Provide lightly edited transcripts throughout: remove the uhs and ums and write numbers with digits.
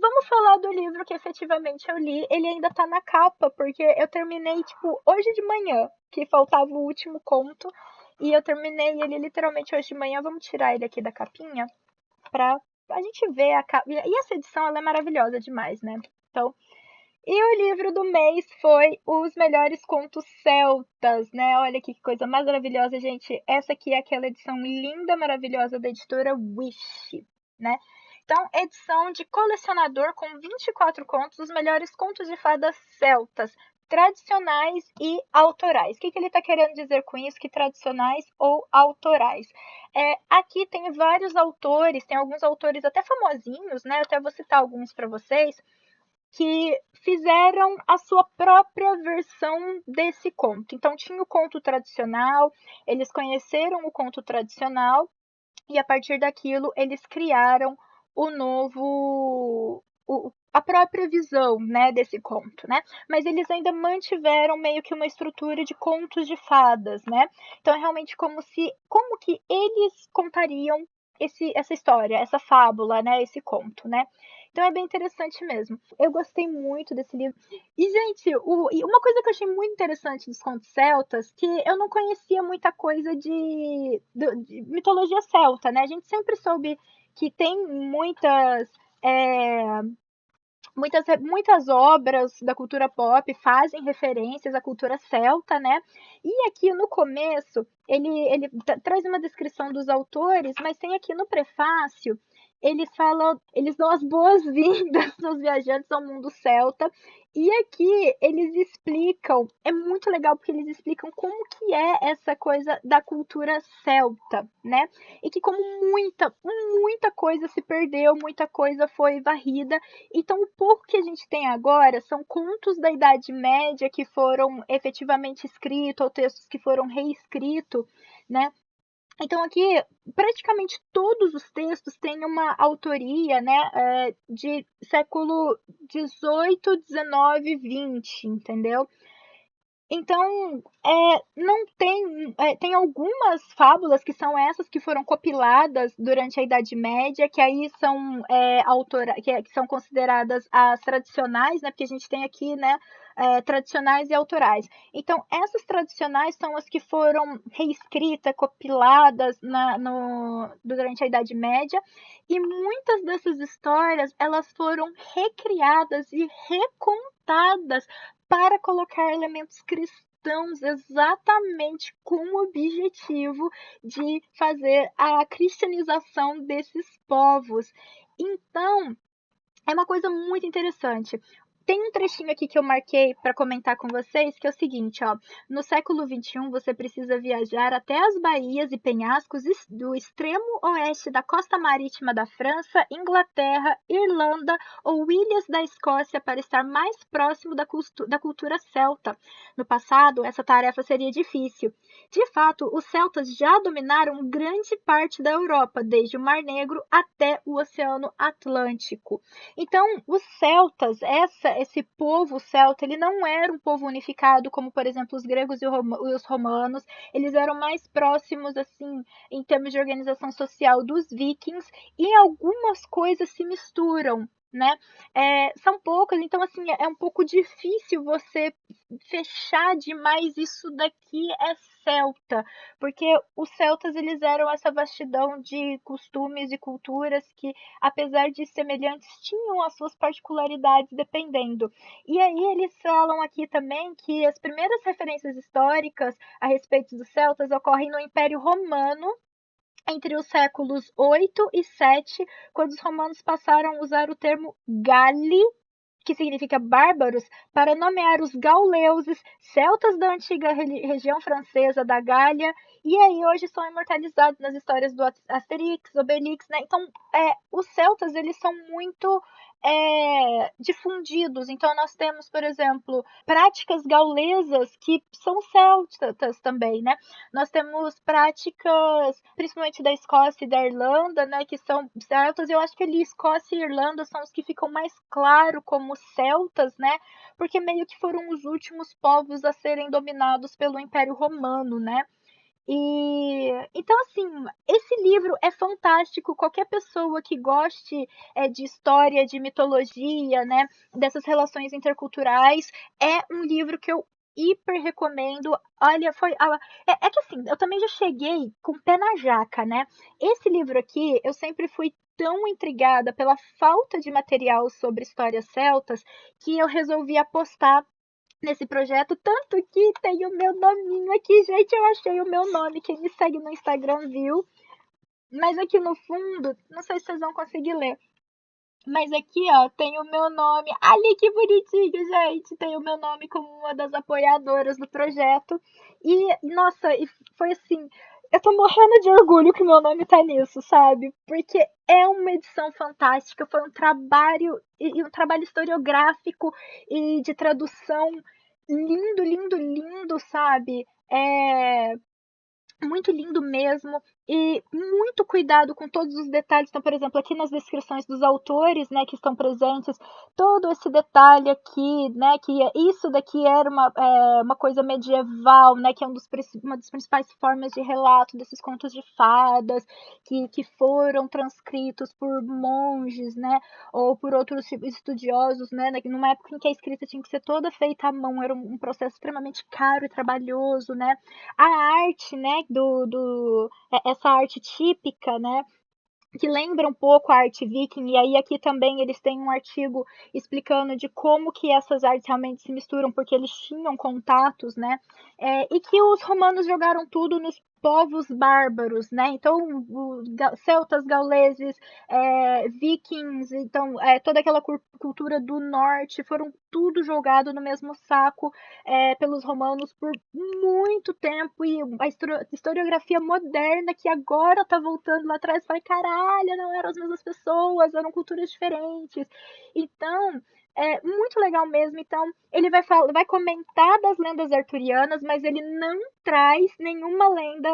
vamos falar do livro que efetivamente eu li. Ele ainda tá na capa, porque eu terminei, tipo, hoje de manhã, que faltava o último conto. E eu terminei ele literalmente hoje de manhã. Vamos tirar ele aqui da capinha pra a gente ver a capa. E essa edição, ela é maravilhosa demais, né? Então, e o livro do mês foi Os Melhores Contos Celtas, né? Olha aqui que coisa mais maravilhosa, gente. Essa aqui é aquela edição linda, maravilhosa da editora Wish, né? Então, edição de colecionador com 24 contos, os melhores contos de fadas celtas, tradicionais e autorais. O que ele está querendo dizer com isso? Que tradicionais ou autorais? Aqui tem vários autores, tem alguns autores até famosinhos, né? Até vou citar alguns para vocês que fizeram a sua própria versão desse conto. Então, tinha o conto tradicional, eles conheceram o conto tradicional e, a partir daquilo, eles criaram o novo. A própria visão, né, desse conto, né? Mas eles ainda mantiveram meio que uma estrutura de contos de fadas, né? Então é realmente como que eles contariam essa história, essa fábula, né, esse conto, né? Então é bem interessante mesmo. Eu gostei muito desse livro. E, gente, uma coisa que eu achei muito interessante dos contos celtas, que eu não conhecia muita coisa de mitologia celta, né? A gente sempre soube que tem é, muitas obras da cultura pop fazem referências à cultura celta, né? E aqui no começo, ele traz uma descrição dos autores, mas tem aqui no prefácio eles dão as boas-vindas aos viajantes ao mundo celta. E aqui eles explicam, é muito legal porque eles explicam como que é essa coisa da cultura celta, né? E que como muita coisa se perdeu, muita coisa foi varrida. Então, o pouco que a gente tem agora são contos da Idade Média que foram efetivamente escritos, ou textos que foram reescritos, né? Então, aqui, praticamente todos os textos têm uma autoria, né, de século 18, 19, 20, entendeu? Então, não tem algumas fábulas que são essas que foram compiladas durante a Idade Média, que aí são que são consideradas as tradicionais, né? Porque a gente tem aqui, né, tradicionais e autorais. Então, essas tradicionais são as que foram reescritas, compiladas durante a Idade Média, e muitas dessas histórias elas foram recriadas e recontadas para colocar elementos cristãos exatamente com o objetivo de fazer a cristianização desses povos. Então, é uma coisa muito interessante. Tem um trechinho aqui que eu marquei para comentar com vocês, que é o seguinte, ó. No século XXI, você precisa viajar até as baías e penhascos do extremo oeste da costa marítima da França, Inglaterra, Irlanda ou ilhas da Escócia para estar mais próximo da cultura celta. No passado, essa tarefa seria difícil. De fato, os celtas já dominaram grande parte da Europa, desde o Mar Negro até o Oceano Atlântico. Então, os celtas, esse povo celta, ele não era um povo unificado, como, por exemplo, os gregos e os romanos. Eles eram mais próximos, assim, em termos de organização social, dos vikings, e algumas coisas se misturam, né? São poucas, então, assim, é um pouco difícil você fechar demais isso daqui é celta, porque os celtas, eles eram essa vastidão de costumes e culturas que, apesar de semelhantes, tinham as suas particularidades dependendo. E aí eles falam aqui também que as primeiras referências históricas a respeito dos celtas ocorrem no Império Romano, entre os séculos 8 e 7, quando os romanos passaram a usar o termo Galli, que significa bárbaros, para nomear os gauleuses, celtas da antiga região francesa da Gália, e aí hoje são imortalizados nas histórias do Asterix, Obelix, né? Então, os celtas, eles são muito difundidos. Então, nós temos, por exemplo, práticas gaulesas que são celtas também, né? Nós temos práticas, principalmente da Escócia e da Irlanda, né, que são celtas. Eu acho que ali Escócia e Irlanda são os que ficam mais claro como celtas, né? Porque meio que foram os últimos povos a serem dominados pelo Império Romano, né? E então, assim, assim, esse livro é fantástico. Qualquer pessoa que goste de história, de mitologia, né, dessas relações interculturais, é um livro que eu hiper recomendo. Olha, é que assim, eu também já cheguei com o pé na jaca, né? Esse livro aqui, eu sempre fui tão intrigada pela falta de material sobre histórias celtas que eu resolvi apostar nesse projeto, tanto que tem o meu nominho aqui, gente, eu achei o meu nome, quem me segue no Instagram viu, mas aqui no fundo, não sei se vocês vão conseguir ler, mas aqui, ó, tem o meu nome, ali que bonitinho, gente, tem o meu nome como uma das apoiadoras do projeto, e, nossa, e foi assim, eu tô morrendo de orgulho que o meu nome tá nisso, sabe, porque é uma edição fantástica, foi um trabalho, e um trabalho historiográfico e de tradução lindo, lindo, lindo, sabe? Muito lindo mesmo e muito cuidado com todos os detalhes. Então, por exemplo, aqui nas descrições dos autores, né, que estão presentes, todo esse detalhe aqui, né, que isso daqui era uma coisa medieval, né, que é uma das principais formas de relato desses contos de fadas, que foram transcritos por monges, né, ou por outros estudiosos, né, numa época em que a escrita tinha que ser toda feita à mão, era um processo extremamente caro e trabalhoso, né, a arte, né, essa arte típica, né, que lembra um pouco a arte viking, e aí aqui também eles têm um artigo explicando de como que essas artes realmente se misturam, porque eles tinham contatos, né, e que os romanos jogaram tudo nos povos bárbaros, né, então celtas, gauleses, vikings, então toda aquela cultura do norte foram tudo jogado no mesmo saco pelos romanos por muito tempo, e a historiografia moderna que agora tá voltando lá atrás, fala, caralho, não eram as mesmas pessoas, eram culturas diferentes. Então, é muito legal mesmo. Então, ele vai comentar das lendas arturianas, mas ele não traz nenhuma lenda.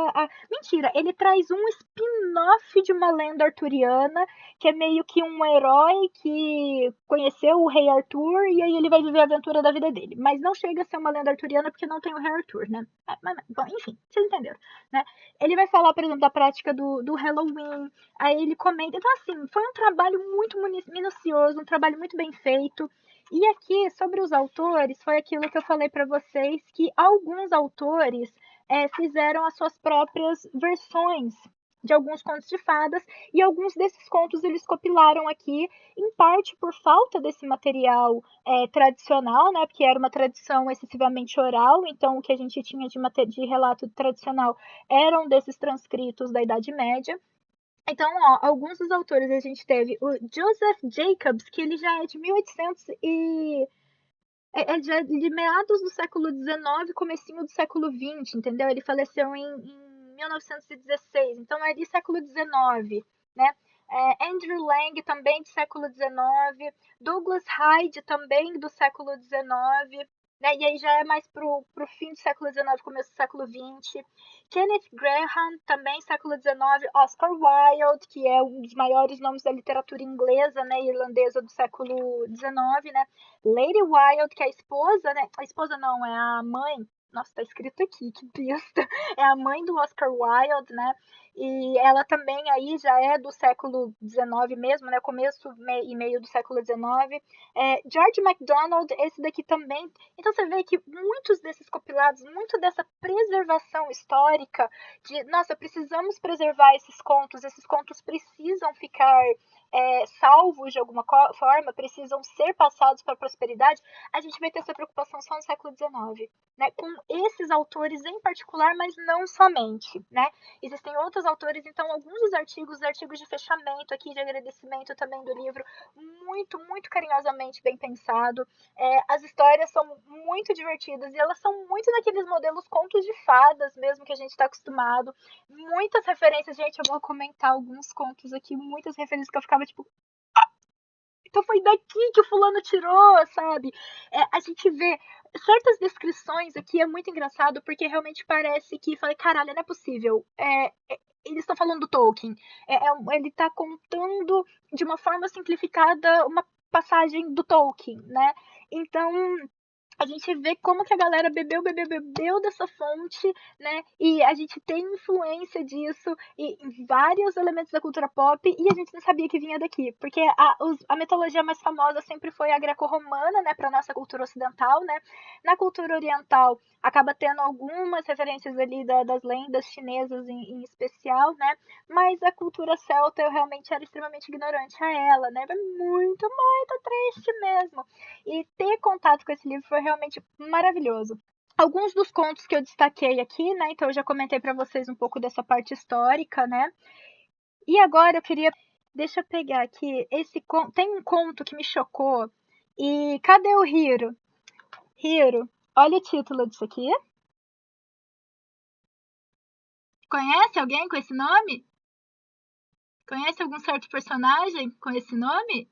Mentira, ele traz um spin-off de uma lenda arturiana, que é meio que um herói que conheceu o rei Arthur e aí ele vai viver a aventura da vida dele. Mas não chega a ser uma lenda arturiana porque não tem o rei Arthur, né? Bom, enfim, vocês entenderam, né? Ele vai falar, por exemplo, da prática do Halloween, aí ele comenta. Então, assim, foi um trabalho muito minucioso, um trabalho muito bem feito. E aqui, sobre os autores, foi aquilo que eu falei para vocês, que alguns autores fizeram as suas próprias versões de alguns contos de fadas, e alguns desses contos eles compilaram aqui, em parte por falta desse material tradicional, né, porque era uma tradição excessivamente oral, então o que a gente tinha de relato tradicional eram desses transcritos da Idade Média. Então, ó, alguns dos autores a gente teve o Joseph Jacobs, que ele já é de 1800 e já de meados do século XIX, comecinho do século XX, entendeu? Ele faleceu em 1916, então é de século XIX, né? Andrew Lang, também do século XIX, Douglas Hyde, também do século XIX, né? E aí já é mais pro fim do século XIX, começo do século XX. Kenneth Graham, também século XIX, Oscar Wilde, que é um dos maiores nomes da literatura inglesa, né, irlandesa do século XIX, né? Lady Wilde, que é a esposa, né? A esposa não, é a mãe. Nossa, tá escrito aqui, que besta. É a mãe do Oscar Wilde, né? E ela também aí já é do século XIX mesmo, né? Começo e meio do século XIX. George MacDonald, esse daqui também. Então você vê que muitos desses compilados, muito dessa preservação histórica, de, nossa, precisamos preservar esses contos precisam ficar salvos de alguma forma, precisam ser passados para a prosperidade, a gente vai ter essa preocupação só no século XIX, né? Com esses autores em particular, mas não somente, né? Existem outros autores, então alguns dos artigos de fechamento aqui, de agradecimento também do livro, muito, muito carinhosamente bem pensado. As histórias são muito divertidas e elas são muito naqueles modelos contos de fadas mesmo que a gente está acostumado. Muitas referências, gente, eu vou comentar alguns contos aqui, muitas referências que eu ficava tipo, então foi daqui que o fulano tirou, sabe? A gente vê certas descrições aqui, é muito engraçado, porque realmente parece que, falei, caralho, não é possível. Eles estão falando do Tolkien. Ele está contando de uma forma simplificada uma passagem do Tolkien, né? Então, a gente vê como que a galera bebeu dessa fonte, né? E a gente tem influência disso em vários elementos da cultura pop e a gente não sabia que vinha daqui. Porque a mitologia mais famosa sempre foi a greco-romana, né? Para nossa cultura ocidental, né? Na cultura oriental, acaba tendo algumas referências ali das lendas chinesas em especial, né? Mas a cultura celta eu realmente era extremamente ignorante a ela, né? É muito, muito triste mesmo. E ter contato com esse livro foi realmente maravilhoso. Alguns dos contos que eu destaquei aqui, né? Então eu já comentei para vocês um pouco dessa parte histórica, né? E agora eu queria, deixa eu pegar aqui, tem um conto que me chocou. E cadê o Hiro? Hiro, olha o título disso aqui. Conhece alguém com esse nome? Conhece algum certo personagem com esse nome?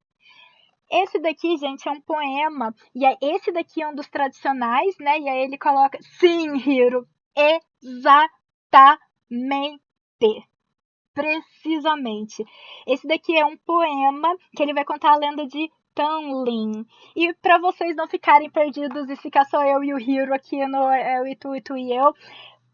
Esse daqui, gente, é um poema. E esse daqui é um dos tradicionais, né? E aí ele coloca. Sim, Hiro. Exatamente. Precisamente. Esse daqui é um poema que ele vai contar a lenda de Tanlin. E para vocês não ficarem perdidos e ficar só eu e o Hiro aqui no o Itu e eu,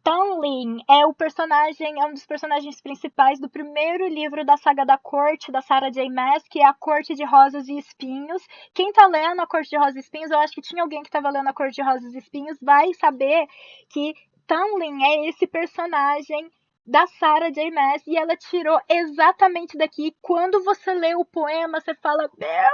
Tanlin é um dos personagens principais do primeiro livro da saga da Corte, da Sarah J. Maas, que é A Corte de Rosas e Espinhos. Quem tá lendo A Corte de Rosas e Espinhos, eu acho que tinha alguém que tava lendo A Corte de Rosas e Espinhos, vai saber que Tanlin é esse personagem da Sarah J. Maas e ela tirou exatamente daqui. Quando você lê o poema, você fala, meu,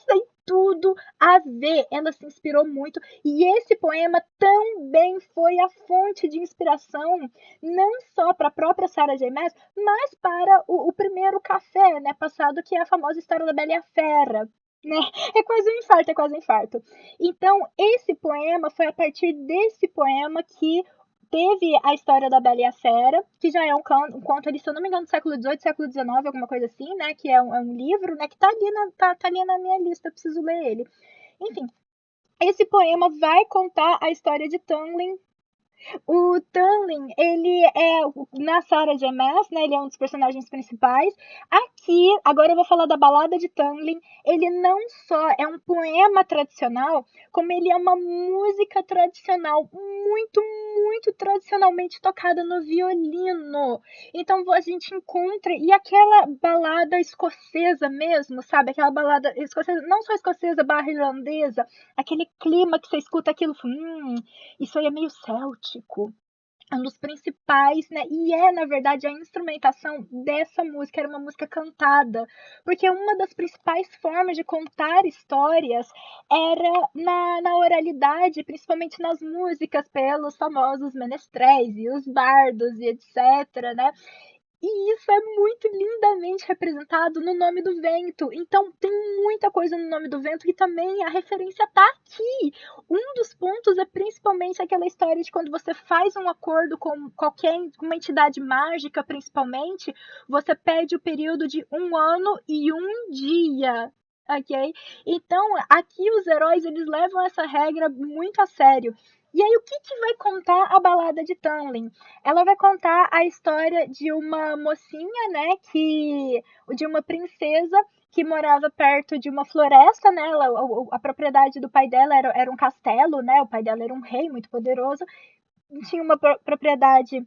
tem tudo a ver. Ela se inspirou muito e esse poema também foi a fonte de inspiração não só para a própria Sarah J. Maas, mas para o primeiro café, né, passado, que é a famosa história da Bela e a Fera. Né? É quase um infarto, é quase um infarto. Então, esse poema foi a partir desse poema que teve a história da Bela e a Fera, que já é um conto ali, se eu não me engano, do século XVIII, século XIX, alguma coisa assim, né? Que é um livro, né? Que tá ali na minha lista, eu preciso ler ele. Enfim, esse poema vai contar a história de Tamlin. O Tanlin, ele é na Sarah J. Maas, né? Ele é um dos personagens principais. Aqui, agora eu vou falar da Balada de Tanlin. Ele não só é um poema tradicional, como ele é uma música tradicional muito, muito tradicionalmente tocada no violino. Então a gente encontra e aquela balada escocesa mesmo, sabe? Aquela balada escocesa, não só escocesa, barra irlandesa, aquele clima que você escuta aquilo, isso aí é meio céltico. É um dos principais, né? E na verdade, a instrumentação dessa música era uma música cantada, porque uma das principais formas de contar histórias era na oralidade, principalmente nas músicas pelos famosos menestréis e os bardos e etc, né? E isso é muito lindamente representado no Nome do Vento. Então, tem muita coisa no Nome do Vento e também a referência tá aqui. Um dos pontos é principalmente aquela história de quando você faz um acordo com uma entidade mágica, principalmente, você pede o período de 1 ano e 1 dia. Ok? Então, aqui os heróis eles levam essa regra muito a sério. E aí, o que vai contar a balada de Tamlin? Ela vai contar a história de uma mocinha, né, de uma princesa que morava perto de uma floresta, né, a propriedade do pai dela era um castelo, né, o pai dela era um rei muito poderoso, tinha uma propriedade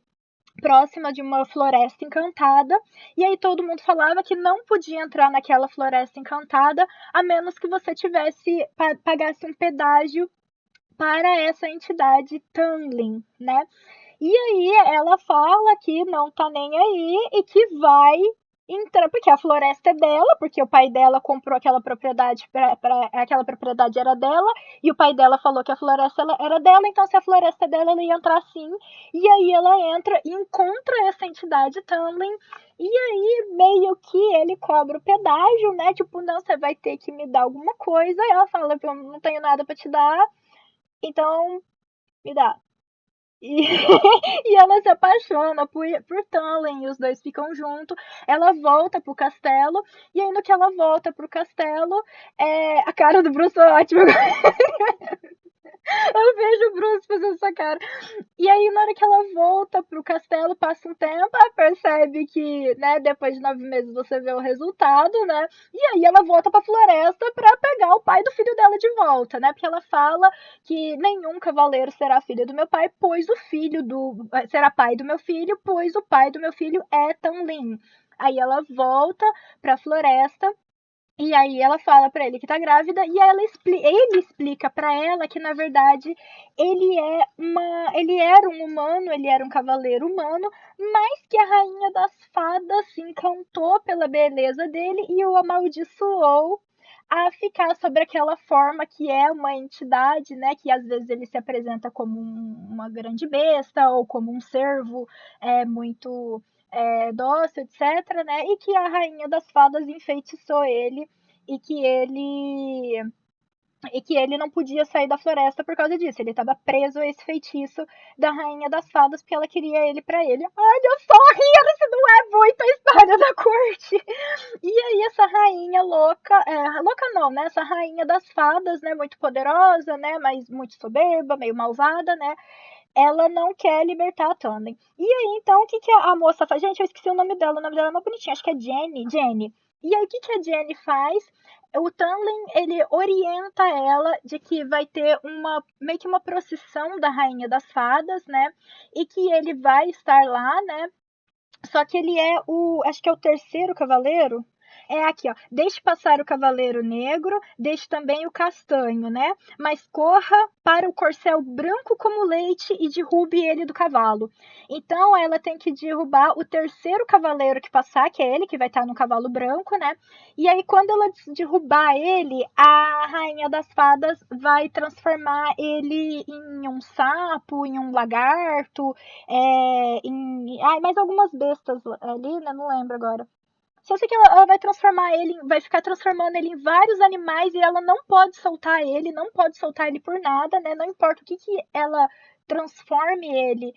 próxima de uma floresta encantada, e aí todo mundo falava que não podia entrar naquela floresta encantada a menos que você pagasse um pedágio para essa entidade Tanglin, né? E aí ela fala que não tá nem aí e que vai entrar, porque a floresta é dela, porque o pai dela comprou aquela propriedade, aquela propriedade era dela, e o pai dela falou que a floresta era dela, então se a floresta é dela, ela ia entrar sim. E aí ela entra e encontra essa entidade Tamlin, e aí meio que ele cobra o pedágio, né? Tipo, não, você vai ter que me dar alguma coisa. E ela fala, eu não tenho nada para te dar, então me dá. E, e ela se apaixona por Tamlin, e os dois ficam juntos. Ela volta pro castelo, e aí no que ela volta pro castelo, a cara do Bruce é ótima. Eu vejo o Bruce fazendo essa cara. E aí, na hora que ela volta pro castelo, passa um tempo, ela percebe que, né, depois de 9 meses você vê o resultado, né? E aí ela volta pra floresta pra pegar o pai do filho dela de volta, né? Porque ela fala que nenhum cavaleiro será filho do meu pai, pois o filho do. Será pai do meu filho, pois o pai do meu filho é Tanlin. Aí ela volta pra floresta e aí ela fala pra ele que tá grávida e ele explica pra ela que na verdade ele era um humano, ele era um cavaleiro humano, mas que a rainha das fadas se encantou pela beleza dele e o amaldiçoou a ficar sobre aquela forma que é uma entidade, né, que às vezes ele se apresenta como uma grande besta ou como um cervo muito dócil, etc, né? E que a rainha das fadas enfeitiçou ele e que ele e que ele não podia sair da floresta por causa disso. Ele estava preso a esse feitiço da rainha das fadas porque ela queria ele para ele. Olha só, Hiro, se não é muito a história da corte. E aí essa rainha louca, louca não, né? Essa rainha das fadas, né, muito poderosa, né, mas muito soberba, meio malvada, né? Ela não quer libertar a Tanden. E aí, então, o que, que a moça faz? Gente, eu esqueci o nome dela é uma bonitinha, acho que é Jenny. E aí, o que, que a Jenny faz? O Tanlin, ele orienta ela de que vai ter meio que uma procissão da Rainha das Fadas, né? E que ele vai estar lá, né? Só que ele acho que é o terceiro cavaleiro. É aqui, ó. Deixe passar o cavaleiro negro, deixe também o castanho, né? Mas corra para o corcel branco como leite e derrube ele do cavalo. Então ela tem que derrubar o terceiro cavaleiro que passar, que é ele que vai estar no cavalo branco, né? E aí quando ela derrubar ele, a rainha das fadas vai transformar ele em um sapo, em um lagarto, mais algumas bestas ali, né? Não lembro agora. Só sei que ela vai transformar ele, vai ficar transformando ele em vários animais e ela não pode soltar ele, não pode soltar ele por nada, né? Não importa o que, que ela transforme ele,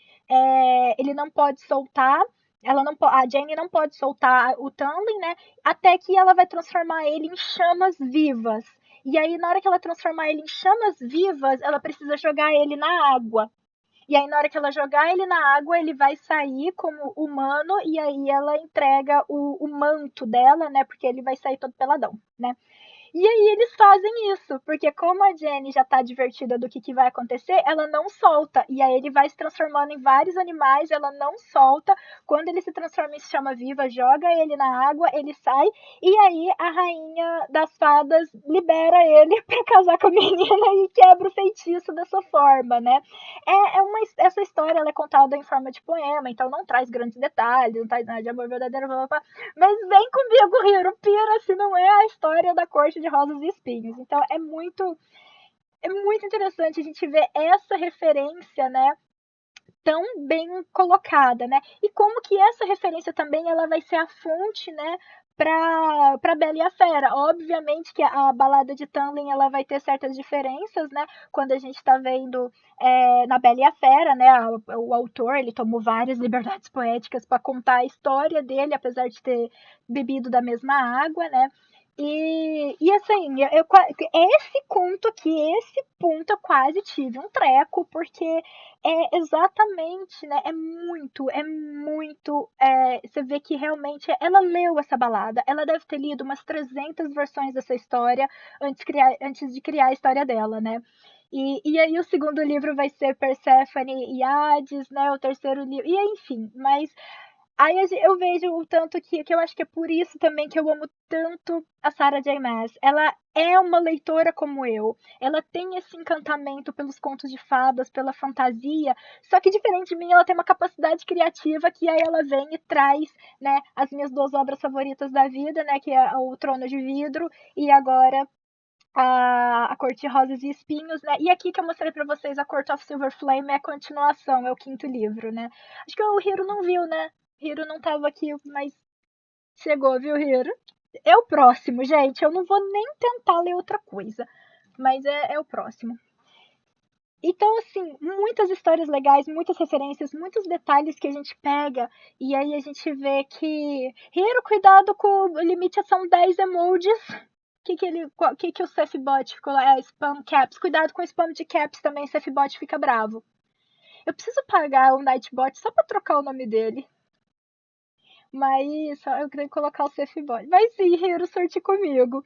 ele não pode soltar. A Jane não pode soltar o Tamlin, né? Até que ela vai transformar ele em chamas vivas. E aí, na hora que ela transformar ele em chamas vivas, ela precisa jogar ele na água. E aí, na hora que ela jogar ele na água, ele vai sair como humano, e aí ela entrega o manto dela, né? Porque ele vai sair todo peladão, né? E aí eles fazem isso, porque como a Jenny já tá divertida do que vai acontecer, ela não solta. E aí ele vai se transformando em vários animais, ela não solta. Quando ele se transforma em chama viva, joga ele na água, ele sai. E aí a rainha das fadas libera ele pra casar com a menina e quebra o feitiço dessa forma, né? Essa história ela é contada em forma de poema, então não traz grandes detalhes, não traz nada de amor verdadeiro, blá, blá, blá. Mas vem comigo, Hiro, pira, se não é a história da corte de rosas e espinhos. Então é muito interessante a gente ver essa referência, né, tão bem colocada, né? E como que essa referência também ela vai ser a fonte, né, para Bela e a Fera. Obviamente que a balada de Tamlin ela vai ter certas diferenças, né? Quando a gente está vendo na Bela e a Fera, né? O autor ele tomou várias liberdades poéticas para contar a história dele, apesar de ter bebido da mesma água, né? E assim, esse conto aqui, esse ponto eu quase tive um treco, porque exatamente, né? Você vê que realmente ela leu essa balada, ela deve ter lido umas 300 versões dessa história antes de criar a história dela, né? E aí o segundo livro vai ser Perséfone e Hades, né? O terceiro livro, e enfim, mas aí eu vejo o tanto que eu acho que é por isso também que eu amo tanto a Sarah J. Maas. Ela é uma leitora como eu. Ela tem esse encantamento pelos contos de fadas, pela fantasia. Só que diferente de mim, ela tem uma capacidade criativa que aí ela vem e traz, né, as minhas duas obras favoritas da vida, né, que é o Trono de Vidro e agora a Corte de Rosas e Espinhos, né? E aqui que eu mostrei pra vocês a Court of Silver Flame é a continuação, é o quinto livro, né? Acho que o Hiro não viu, né? Hiro não tava aqui, mas chegou, viu, Hiro? É o próximo, gente. Eu não vou nem tentar ler outra coisa, mas é o próximo. Então, assim, muitas histórias legais, muitas referências, muitos detalhes que a gente pega e aí a gente vê que. Hiro, cuidado com o limite, são 10 emojis. que o Safebot ficou lá? Spam caps. Cuidado com o spam de caps também, Safebot fica bravo. Eu preciso pagar um Nightbot só pra trocar o nome dele. Mas só eu queria colocar o Safebot. Mas sim, Hiro, sorte comigo.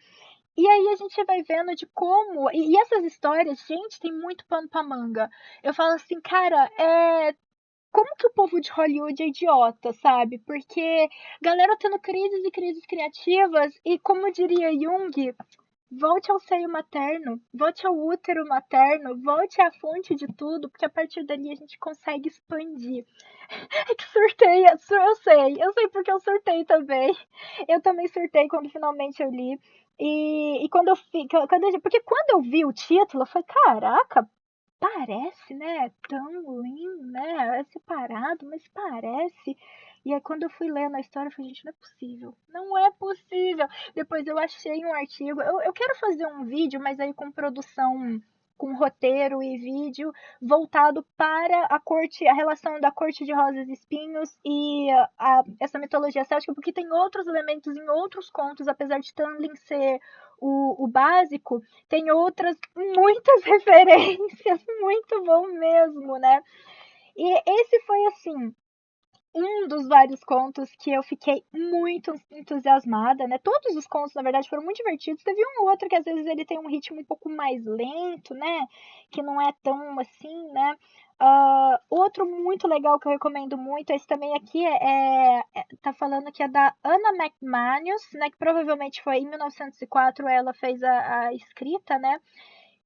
E aí a gente vai vendo de como. E essas histórias, gente, tem muito pano pra manga. Eu falo assim, cara, como que o povo de Hollywood é idiota, sabe? Porque galera tendo crises e crises criativas, e como diria Jung, volte ao seio materno, volte ao útero materno, volte à fonte de tudo, porque a partir dali a gente consegue expandir. É que surtei, eu sei porque eu surtei também. Eu também surtei quando finalmente eu li. E quando eu fiz. Porque quando eu vi o título, eu falei, caraca, parece, né? Tão lindo, né? É separado, mas parece. E aí, quando eu fui lendo a história, eu falei, gente, não é possível. Não é possível. Depois eu achei um artigo. Eu quero fazer um vídeo, mas aí com produção, com roteiro e vídeo, voltado para a corte, a relação da corte de rosas e espinhos e essa mitologia céltica, porque tem outros elementos em outros contos, apesar de Tamlin ser o básico, tem outras muitas referências, muito bom mesmo, né? E esse foi assim um dos vários contos que eu fiquei muito entusiasmada, né? Todos os contos, na verdade, foram muito divertidos. Teve um ou outro que às vezes ele tem um ritmo um pouco mais lento, né? Que não é tão assim, né? Outro muito legal que eu recomendo muito, esse também aqui tá falando que é da Anna McManus, né? Que provavelmente foi em 1904 ela fez a escrita, né?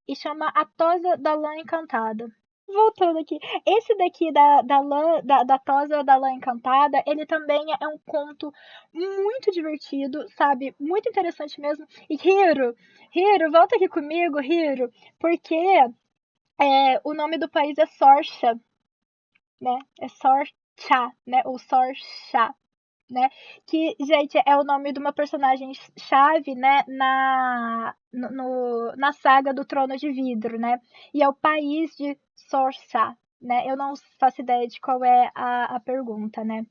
E chama A Tosa da Lã Encantada. Voltando aqui, esse daqui da Tosa da Lã Encantada, ele também é um conto muito divertido, sabe? Muito interessante mesmo. E Hiro, volta aqui comigo, Hiro, porque o nome do país é Sorsha, né? É Sorsha, né? Ou Sorsha, né? Que, gente, é o nome de uma personagem chave, né? Na saga do Trono de Vidro, né? E é o país de Sorsa, né? Eu não faço ideia de qual é a pergunta, né?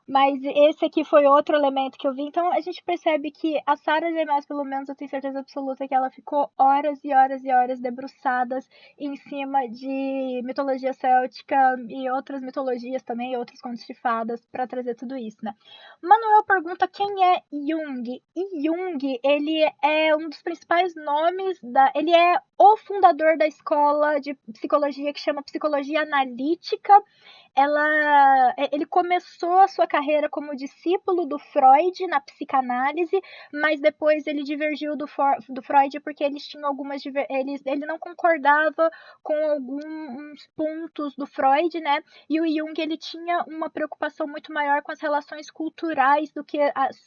Mas esse aqui foi outro elemento que eu vi. Então a gente percebe que a Sarah J. Maas, pelo menos eu tenho certeza absoluta que ela ficou horas e horas e horas debruçadas em cima de mitologia céltica e outras mitologias também, outros contos de fadas, para trazer tudo isso, né? Manuel pergunta quem é Jung. E Jung, ele é um dos principais nomes ele é o fundador da escola de psicologia que chama psicologia analítica. Ele começou a sua carreira como discípulo do Freud na psicanálise, mas depois ele divergiu do Freud porque eles tinham ele não concordava com alguns pontos do Freud, né? E o Jung ele tinha uma preocupação muito maior com as relações culturais do que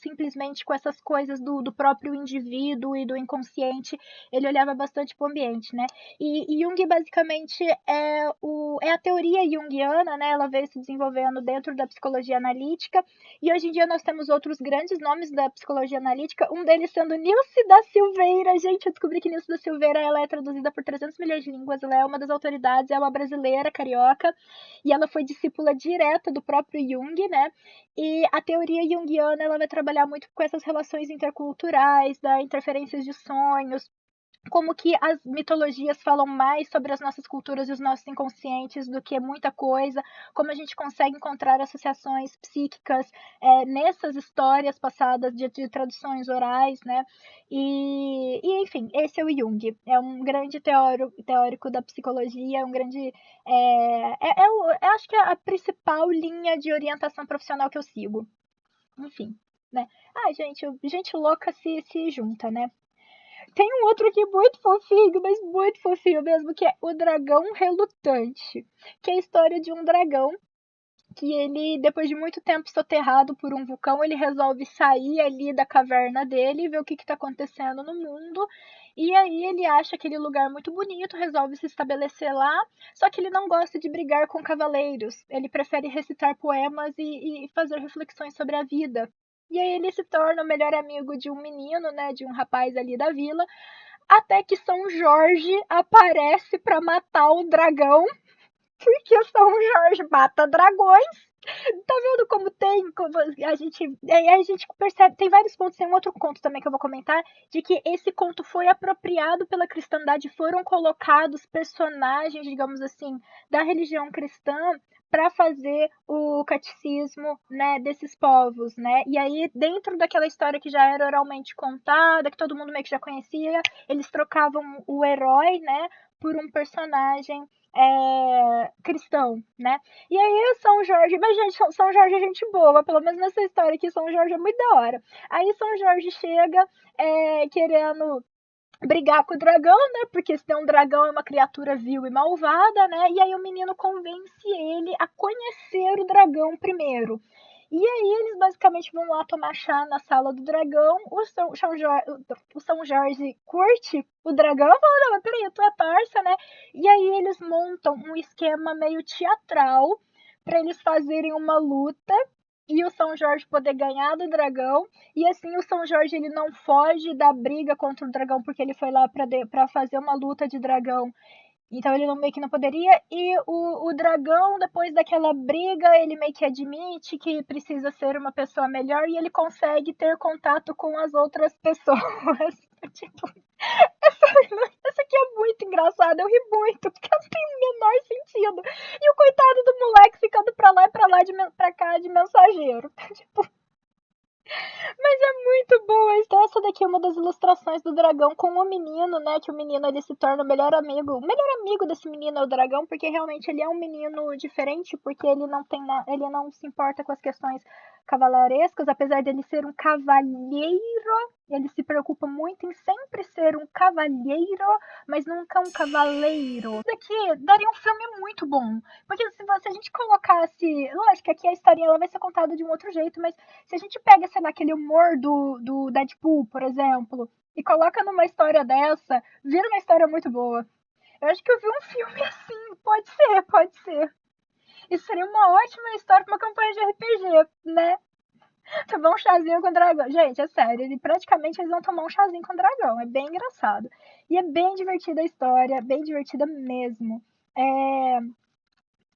simplesmente com essas coisas do próprio indivíduo e do inconsciente. Ele olhava bastante para o ambiente, né? E Jung basicamente é a teoria junguiana, né? Ela veio se desenvolvendo dentro da psicologia analítica e hoje em dia nós temos outros grandes nomes da psicologia analítica, um deles sendo Nilce da Silveira. Gente, eu descobri que Nilce da Silveira ela é traduzida por 300 milhões de línguas, ela é uma das autoridades, é uma brasileira, carioca, e ela foi discípula direta do próprio Jung, né? E a teoria junguiana ela vai trabalhar muito com essas relações interculturais, da interferências de sonhos, como que as mitologias falam mais sobre as nossas culturas e os nossos inconscientes do que muita coisa, como a gente consegue encontrar associações psíquicas nessas histórias passadas de traduções orais, né? Enfim, esse é o Jung, é um grande teórico da psicologia, um grande. Eu acho que é a principal linha de orientação profissional que eu sigo. Enfim, né? Gente louca se junta, né? Tem um outro aqui muito fofinho, mas muito fofinho mesmo, que é o Dragão Relutante. Que é a história de um dragão que ele, depois de muito tempo soterrado por um vulcão, ele resolve sair ali da caverna dele e ver o que está acontecendo no mundo. E aí ele acha aquele lugar muito bonito, resolve se estabelecer lá, só que ele não gosta de brigar com cavaleiros. Ele prefere recitar poemas e fazer reflexões sobre a vida. E aí ele se torna o melhor amigo de um menino, né, de um rapaz ali da vila, até que São Jorge aparece para matar o dragão, porque São Jorge mata dragões Tá vendo como tem, como a gente percebe, tem vários pontos, tem um outro conto também que eu vou comentar, de que esse conto foi apropriado pela cristandade, foram colocados personagens, digamos assim, da religião cristã para fazer o catecismo, né, desses povos, né? E aí, dentro daquela história que já era oralmente contada, que todo mundo meio que já conhecia, eles trocavam o herói, né, por um personagem cristão, né? E aí São Jorge, mas gente, São Jorge é gente boa, pelo menos nessa história aqui, São Jorge é muito da hora. Aí São Jorge chega querendo brigar com o dragão, né? Porque se tem um dragão é uma criatura vil e malvada, né? E aí o menino convence ele a conhecer o dragão primeiro. E aí eles basicamente vão lá tomar chá na sala do dragão. O São Jorge curte o dragão e fala, não, mas peraí, tu é parça, né? E aí eles montam um esquema meio teatral para eles fazerem uma luta e o São Jorge poder ganhar do dragão. E assim o São Jorge ele não foge da briga contra o dragão porque ele foi lá para fazer uma luta de dragão. Então ele não, meio que não poderia. E o dragão, depois daquela briga, ele meio que admite que precisa ser uma pessoa melhor e ele consegue ter contato com as outras pessoas. Tipo, essa aqui é muito engraçada, eu ri muito, porque não tem o menor sentido. E o coitado do moleque ficando pra lá e pra lá, pra cá de mensageiro. Tipo, mas é muito boa. Então, essa daqui é uma das ilustrações do dragão com o menino, né? Que o menino ele se torna o melhor amigo. O melhor amigo desse menino é o dragão, porque realmente ele é um menino diferente, porque ele não tem ele não se importa com as questões cavalarescas, apesar dele ser um cavalheiro, ele se preocupa muito em sempre ser um cavalheiro, mas nunca um cavaleiro. Isso daqui daria um filme muito bom. Porque se a gente colocasse. Lógico que aqui a historinha ela vai ser contada de um outro jeito, mas se a gente pega, sei lá, aquele humor do Deadpool, por exemplo, e coloca numa história dessa, vira uma história muito boa. Eu acho que eu vi um filme assim, pode ser, pode ser. Isso seria uma ótima história pra uma campanha de RPG, né? Tomar um chazinho com o dragão. Gente, é sério, praticamente eles vão tomar um chazinho com o dragão. É bem engraçado. E é bem divertida a história, bem divertida mesmo. É,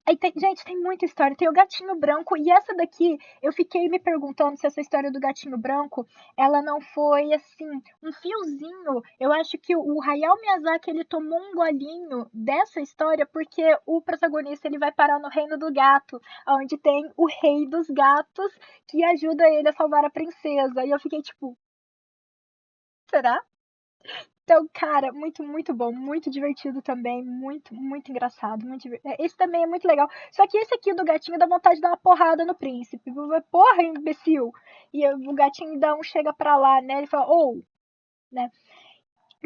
Aí gente, tem muita história. Tem o Gatinho Branco. E essa daqui, eu fiquei me perguntando se essa história do Gatinho Branco, ela não foi, assim, um fiozinho. Eu acho que o Hayao Miyazaki, ele tomou um golinho dessa história porque o protagonista, ele vai parar no Reino do Gato, onde tem o Rei dos Gatos, que ajuda ele a salvar a princesa. E eu fiquei tipo, será? Então, cara, muito, muito bom, muito divertido também, muito, muito engraçado, esse também é muito legal. Só que esse aqui do gatinho dá vontade de dar uma porrada no príncipe. Porra, imbecil! E o gatinho dá um chega pra lá, né? Ele fala, ou, né?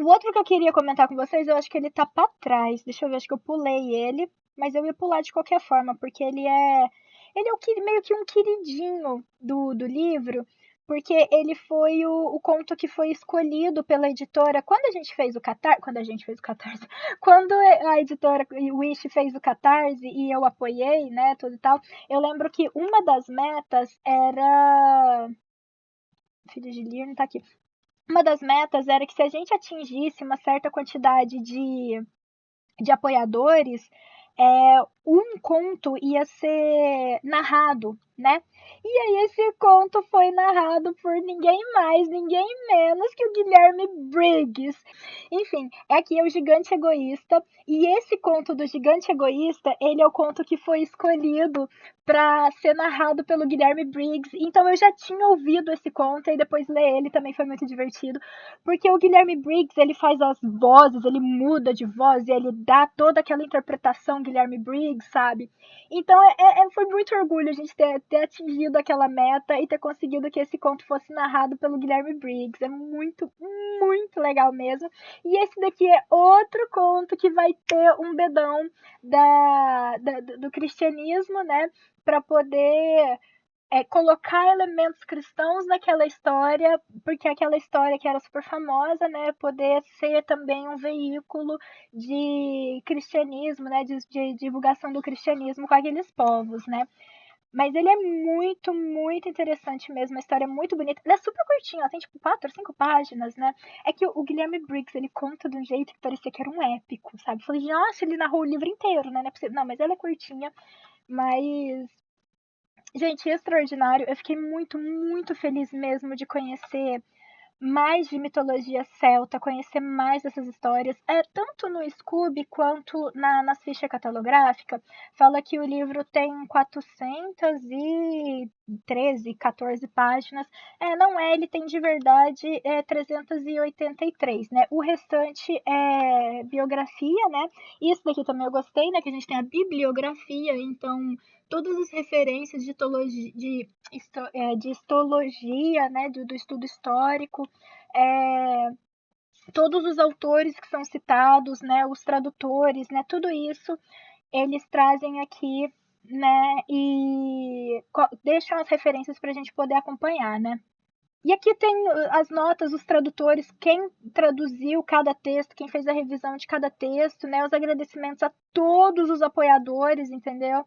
O outro que eu queria comentar com vocês, eu acho que ele tá pra trás. Deixa eu ver, acho que eu pulei ele, mas eu ia pular de qualquer forma, porque ele é meio que um queridinho do livro, porque ele foi o conto que foi escolhido pela editora. Quando a gente fez o Catarse, quando a editora Wish fez o Catarse e eu apoiei, né, tudo e tal, eu lembro que uma das metas era. Filho de Lir não tá aqui. Uma das metas era que se a gente atingisse uma certa quantidade de apoiadores, um conto ia ser narrado, né? E aí esse conto foi narrado por ninguém mais, ninguém menos que o Guilherme Briggs. Enfim, aqui é o Gigante Egoísta, e esse conto do Gigante Egoísta, ele é o conto que foi escolhido para ser narrado pelo Guilherme Briggs. Então eu já tinha ouvido esse conto e depois ler ele também foi muito divertido, porque o Guilherme Briggs, ele faz as vozes, ele muda de voz e ele dá toda aquela interpretação Guilherme Briggs, sabe? Então foi muito orgulho a gente ter atingido aquela meta e ter conseguido que esse conto fosse narrado pelo Guilherme Briggs. É muito, muito legal mesmo. E esse daqui é outro conto que vai ter um bedão do cristianismo, né? Para poder colocar elementos cristãos naquela história, porque aquela história que era super famosa, né, poder ser também um veículo de cristianismo, né, de divulgação do cristianismo com aqueles povos, né. Mas ele é muito, muito interessante mesmo, a história é muito bonita. Ele é super curtinho, ela tem tipo 4, 5 páginas, né? É que o Guilherme Briggs, ele conta de um jeito que parecia que era um épico, sabe? Eu falei, nossa, ele narrou o livro inteiro, né? Não, é possível. Não, mas ela é curtinha, mas Gente, extraordinário. Eu fiquei muito, muito feliz mesmo de conhecer mais de mitologia celta, conhecer mais dessas histórias, tanto no Scooby quanto nas fichas catalográficas. Fala que o livro tem 413, 14 páginas. Não é, ele tem de verdade 383, né? O restante é biografia, né? Isso daqui também eu gostei, né? Que a gente tem a bibliografia, então todas as referências de histologia, né, do estudo histórico, é, todos os autores que são citados, né, os tradutores, né, tudo isso eles trazem aqui, né, e deixam as referências para a gente poder acompanhar, né. E aqui tem as notas, os tradutores, quem traduziu cada texto, quem fez a revisão de cada texto, né, os agradecimentos a todos os apoiadores, entendeu?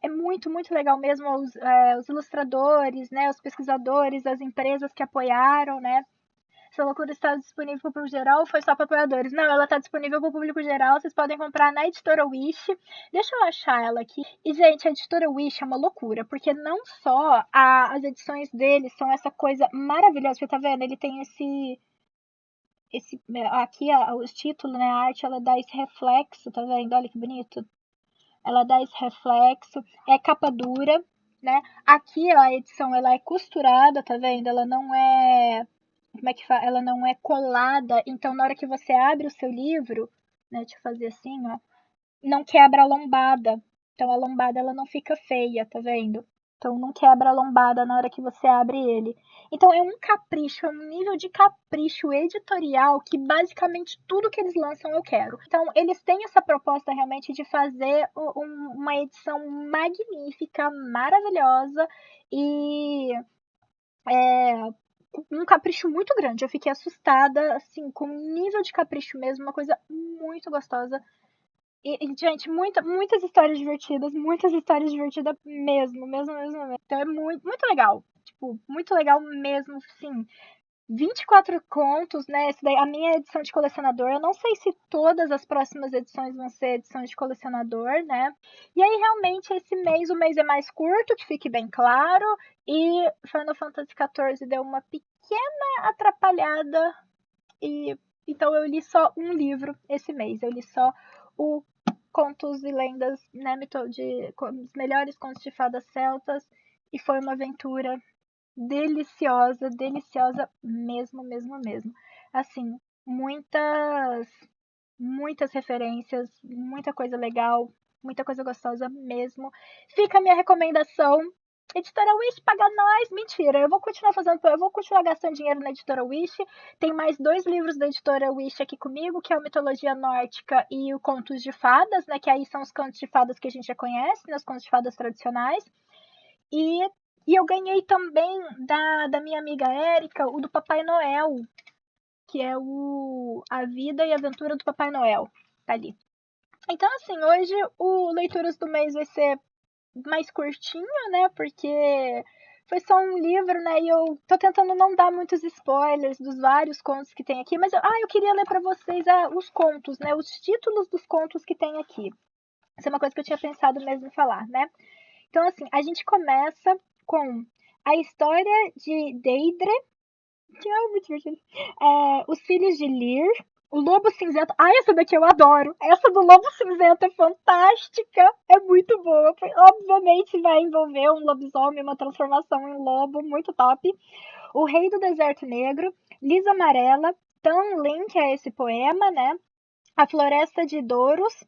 É muito, muito legal mesmo os ilustradores, né, os pesquisadores, as empresas que apoiaram, né? Essa loucura está disponível para o público geral ou foi só para apoiadores? Não, ela está disponível para o público geral. Vocês podem comprar na editora Wish. Deixa eu achar ela aqui. E, gente, a editora Wish é uma loucura, porque não só as edições deles são essa coisa maravilhosa. Você tá vendo? Ele tem esse aqui os títulos, né? A arte ela dá esse reflexo, tá vendo? Olha que bonito. Ela dá esse reflexo, é capa dura, né? Aqui a edição ela é costurada, tá vendo? Ela não é, como é que fala? Ela não é colada, então na hora que você abre o seu livro, né, deixa eu fazer assim, ó, não quebra a lombada. Então a lombada ela não fica feia, tá vendo? Então não quebra a lombada na hora que você abre ele. Então é um capricho, é um nível de capricho editorial que basicamente tudo que eles lançam eu quero. Então eles têm essa proposta realmente de fazer uma edição magnífica, maravilhosa e é, um capricho muito grande. Eu fiquei assustada, assim, com um nível de capricho mesmo, uma coisa muito gostosa gente, muitas histórias divertidas mesmo, mesmo, mesmo, mesmo. Então é muito, muito legal. Tipo, muito legal mesmo, sim. 24 contos, né? Esse daí, a minha edição de colecionador. Eu não sei se todas as próximas edições vão ser edições de colecionador, né? E aí, realmente, o mês é mais curto, que fique bem claro. E Final Fantasy XIV deu uma pequena atrapalhada. E então eu li só um livro esse mês. Eu li só o Contos e Lendas, né, os melhores contos de fadas celtas, e foi uma aventura deliciosa, deliciosa mesmo, mesmo, mesmo. Assim, muitas referências, muita coisa legal, muita coisa gostosa mesmo. Fica a minha recomendação. Editora Wish, paga nós! Mentira, eu vou continuar gastando dinheiro na Editora Wish. Tem mais 2 livros da Editora Wish aqui comigo, que é o Mitologia Nórdica e o Contos de Fadas, né? Que aí são os contos de fadas que a gente já conhece, né? Os contos de fadas tradicionais. E, e eu ganhei também da minha amiga Érica o do Papai Noel, que é A Vida e Aventura do Papai Noel. Tá ali. Então, assim, hoje o Leituras do Mês vai ser mais curtinho, né? Porque foi só um livro, né? E eu tô tentando não dar muitos spoilers dos vários contos que tem aqui, mas eu queria ler para vocês os contos, né? Os títulos dos contos que tem aqui. Isso é uma coisa que eu tinha pensado mesmo em falar, né? Então, assim, a gente começa com a história de Deidre, que é muito divertido. Os Filhos de Lir, o Lobo Cinzento. Essa daqui eu adoro. Essa do Lobo Cinzento é fantástica. É muito boa. Obviamente vai envolver um lobisomem, uma transformação em um lobo. Muito top. O Rei do Deserto Negro, Lisa Amarela, Tan Lin, que é esse poema, né? A Floresta de Douros,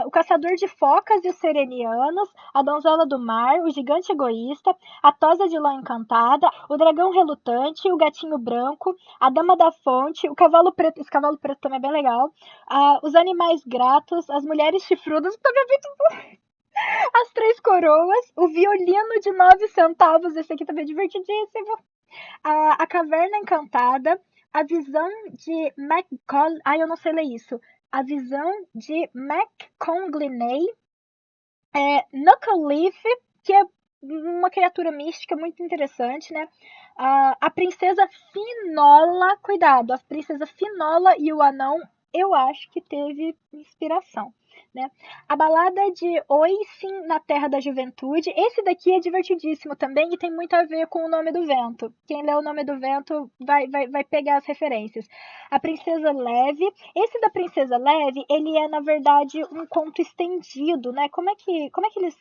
o Caçador de Focas e os Serenianos, a Donzela do Mar, o Gigante Egoísta, a Tosa de Lã Encantada, o Dragão Relutante, o Gatinho Branco, a Dama da Fonte, o Cavalo Preto, esse Cavalo Preto também é bem legal, os Animais Gratos, as Mulheres Chifrudas, também é muito bom, as Três Coroas, o Violino de 9 centavos, esse aqui também é divertidíssimo, a Caverna Encantada, a visão de eu não sei ler isso. A visão de McCongliney, Knuckle Leaf, que é uma criatura mística muito interessante, né? A Princesa Finola, cuidado, a Princesa Finola e o Anão, eu acho que teve inspiração. né? A Balada de Oisin na Terra da Juventude. Esse daqui é divertidíssimo também e tem muito a ver com O Nome do Vento. Quem lê O Nome do Vento vai pegar as referências. A Princesa Leve. Esse da Princesa Leve, ele é, na verdade, um conto estendido, né? Como é que eles...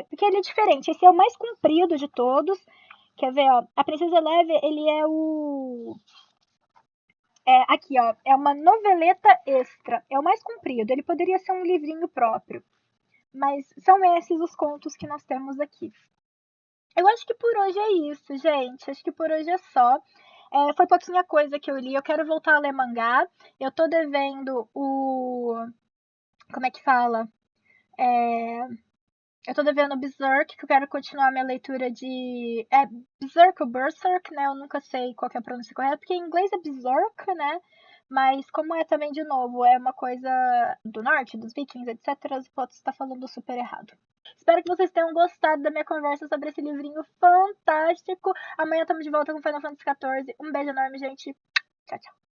porque ele é diferente. Esse é o mais comprido de todos. Quer ver, ó? A Princesa Leve, ele é o... aqui, ó, é uma noveleta extra. É o mais comprido. Ele poderia ser um livrinho próprio. Mas são esses os contos que nós temos aqui. Eu acho que por hoje é isso, gente. Acho que por hoje é só. Foi pouquinha coisa que eu li. Eu quero voltar a ler mangá. Eu tô devendo o... Como é que fala? Eu tô devendo Berserk, que eu quero continuar minha leitura de... Berserk ou Berserk, né? Eu nunca sei qual é a pronúncia correta, porque em inglês é Berserk, né? Mas como é também, de novo, é uma coisa do norte, dos vikings, etc., eu posso estar falando super errado. Espero que vocês tenham gostado da minha conversa sobre esse livrinho fantástico. Amanhã estamos de volta com Final Fantasy XIV. Um beijo enorme, gente. Tchau, tchau.